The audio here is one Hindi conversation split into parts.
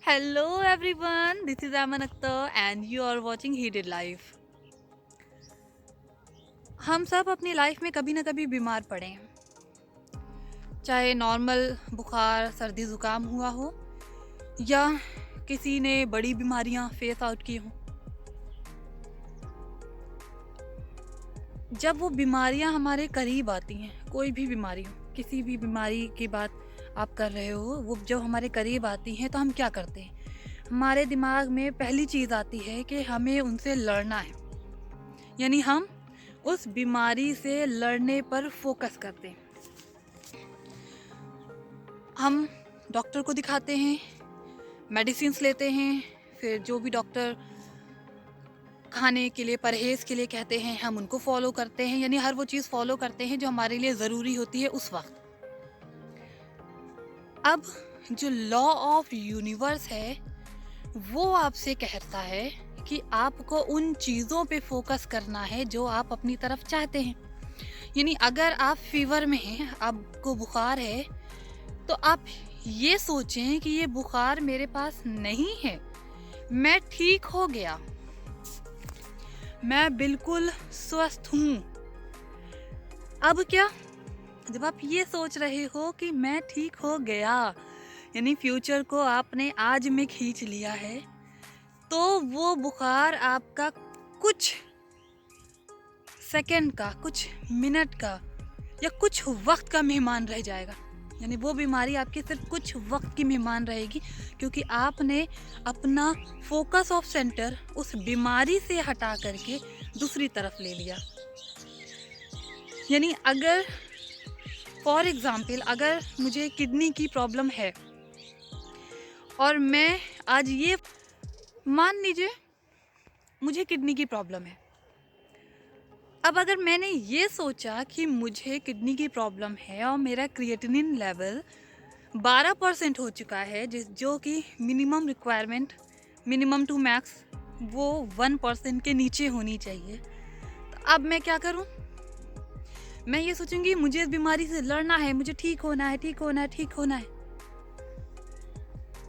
Hello everyone, this is Aman Akhtar and you are watching Heated Life। हम सब अपनी लाइफ में कभी ना कभी बीमार पड़े हैं, चाहे नॉर्मल बुखार सर्दी ज़ुकाम हुआ हो या किसी ने बड़ी बीमारियां फेस आउट की हों। जब वो बीमारियां हमारे करीब आती हैं, कोई भी बीमारी हो, किसी भी बीमारी की बात आप कर रहे हो, वो जब हमारे करीब आती हैं तो हम क्या करते हैं? हमारे दिमाग में पहली चीज़ आती है कि हमें उनसे लड़ना है, यानी हम उस बीमारी से लड़ने पर फोकस करते हैं। हम डॉक्टर को दिखाते हैं, मेडिसिन्स लेते हैं, फिर जो भी डॉक्टर खाने के लिए परहेज़ के लिए कहते हैं हम उनको फॉलो करते हैं, यानी हर वो चीज़ फॉलो करते हैं जो हमारे लिए ज़रूरी होती है उस वक्त। अब जो लॉ ऑफ यूनिवर्स है वो आपसे कहता है कि आपको उन चीज़ों पे फोकस करना है जो आप अपनी तरफ चाहते हैं। यानी अगर आप फीवर में हैं, आपको बुखार है, तो आप ये सोचें कि ये बुखार मेरे पास नहीं है, मैं ठीक हो गया, मैं बिल्कुल स्वस्थ हूँ। अब क्या, जब आप ये सोच रहे हो कि मैं ठीक हो गया, यानी फ्यूचर को आपने आज में खींच लिया है, तो वो बुखार आपका कुछ सेकंड का, कुछ मिनट का या कुछ वक्त का मेहमान रह जाएगा। यानी वो बीमारी आपकी सिर्फ कुछ वक्त की मेहमान रहेगी, क्योंकि आपने अपना फोकस ऑफ सेंटर उस बीमारी से हटा करके दूसरी तरफ ले लिया। यानी अगर फॉर एग्ज़ाम्पल अगर मुझे किडनी की प्रॉब्लम है और मैं आज ये मान लीजिए मुझे किडनी की प्रॉब्लम है, अब अगर मैंने ये सोचा कि मुझे किडनी की प्रॉब्लम है और मेरा क्रिएटिनिन लेवल 12% हो चुका है, जो कि minimum requirement, minimum to max वो 1% के नीचे होनी चाहिए, तो अब मैं क्या करूं? मैं ये सोचूंगी मुझे इस बीमारी से लड़ना है, मुझे ठीक होना है, ठीक होना है, ठीक होना है।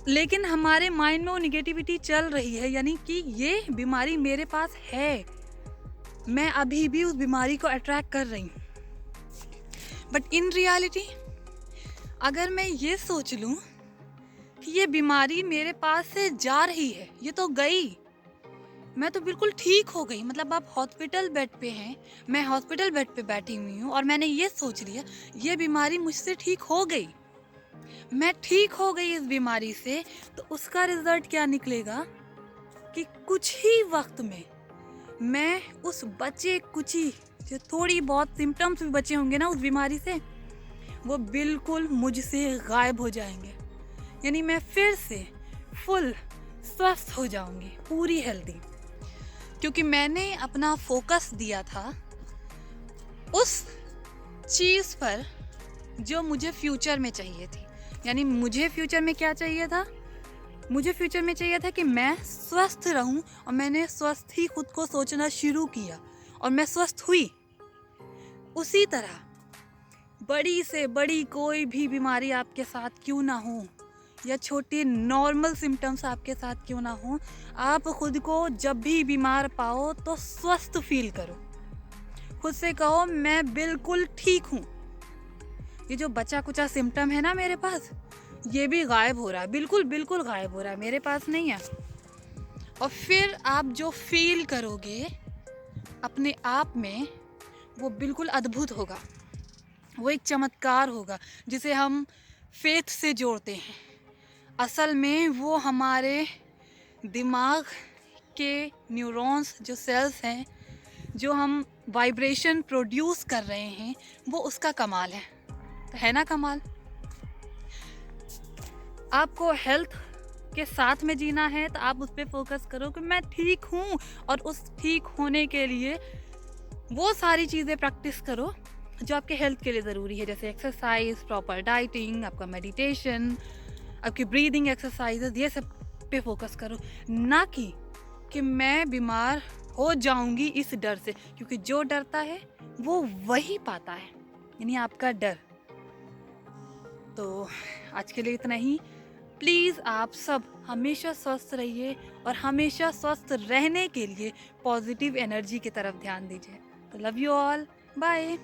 लेकिन हमारे माइंड में वो निगेटिविटी चल रही है, यानी कि ये बीमारी मेरे पास है, मैं अभी भी उस बीमारी को अट्रैक्ट कर रही हूँ। बट इन रियलिटी अगर मैं ये सोच लूँ कि ये बीमारी मेरे पास से जा रही है, ये तो गई, मैं तो बिल्कुल ठीक हो गई, मतलब आप हॉस्पिटल बेड पे हैं, मैं हॉस्पिटल बेड पे बैठी हुई हूँ और मैंने ये सोच लिया ये बीमारी मुझसे ठीक हो गई, मैं ठीक हो गई इस बीमारी से, तो उसका रिजल्ट क्या निकलेगा कि कुछ ही वक्त में मैं उस बचे कुची जो थोड़ी बहुत सिम्टम्स भी बचे होंगे ना उस बीमारी से, वो बिल्कुल मुझसे गायब हो जाएंगे। यानी मैं फिर से फुल स्वस्थ हो जाऊंगी, पूरी हेल्दी, क्योंकि मैंने अपना फोकस दिया था उस चीज़ पर जो मुझे फ्यूचर में चाहिए थी। यानी मुझे फ्यूचर में क्या चाहिए था? मुझे फ्यूचर में चाहिए था कि मैं स्वस्थ रहूं, और मैंने स्वस्थ ही खुद को सोचना शुरू किया और मैं स्वस्थ हुई। उसी तरह बड़ी से बड़ी कोई भी बीमारी आपके साथ क्यों ना हो, या छोटी नॉर्मल सिम्टम्स आपके साथ क्यों ना हो, आप खुद को जब भी बीमार पाओ तो स्वस्थ फील करो, खुद से कहो मैं बिल्कुल ठीक हूँ, ये जो बचा कुचा सिम्टम है ना मेरे पास, ये भी गायब हो रहा है, बिल्कुल बिल्कुल गायब हो रहा है, मेरे पास नहीं है। और फिर आप जो फील करोगे अपने आप में, वो बिल्कुल अद्भुत होगा, वो एक चमत्कार होगा जिसे हम फेथ से जोड़ते हैं। असल में वो हमारे दिमाग के न्यूरॉन्स, जो सेल्स हैं, जो हम वाइब्रेशन प्रोड्यूस कर रहे हैं, वो उसका कमाल है ना कमाल? आपको हेल्थ के साथ में जीना है तो आप उस पर फोकस करो कि मैं ठीक हूँ, और उस ठीक होने के लिए वो सारी चीज़ें प्रैक्टिस करो जो आपके हेल्थ के लिए ज़रूरी है, जैसे एक्सरसाइज, प्रॉपर डाइटिंग, आपका मेडिटेशन, आपकी ब्रीदिंग एक्सरसाइजेज, ये सब पे फोकस करो, ना कि मैं बीमार हो जाऊंगी इस डर से, क्योंकि जो डरता है वो वही पाता है, यानी आपका डर। तो आज के लिए इतना ही। प्लीज़ आप सब हमेशा स्वस्थ रहिए और हमेशा स्वस्थ रहने के लिए पॉजिटिव एनर्जी की तरफ ध्यान दीजिए। तो लव यू ऑल, बाय।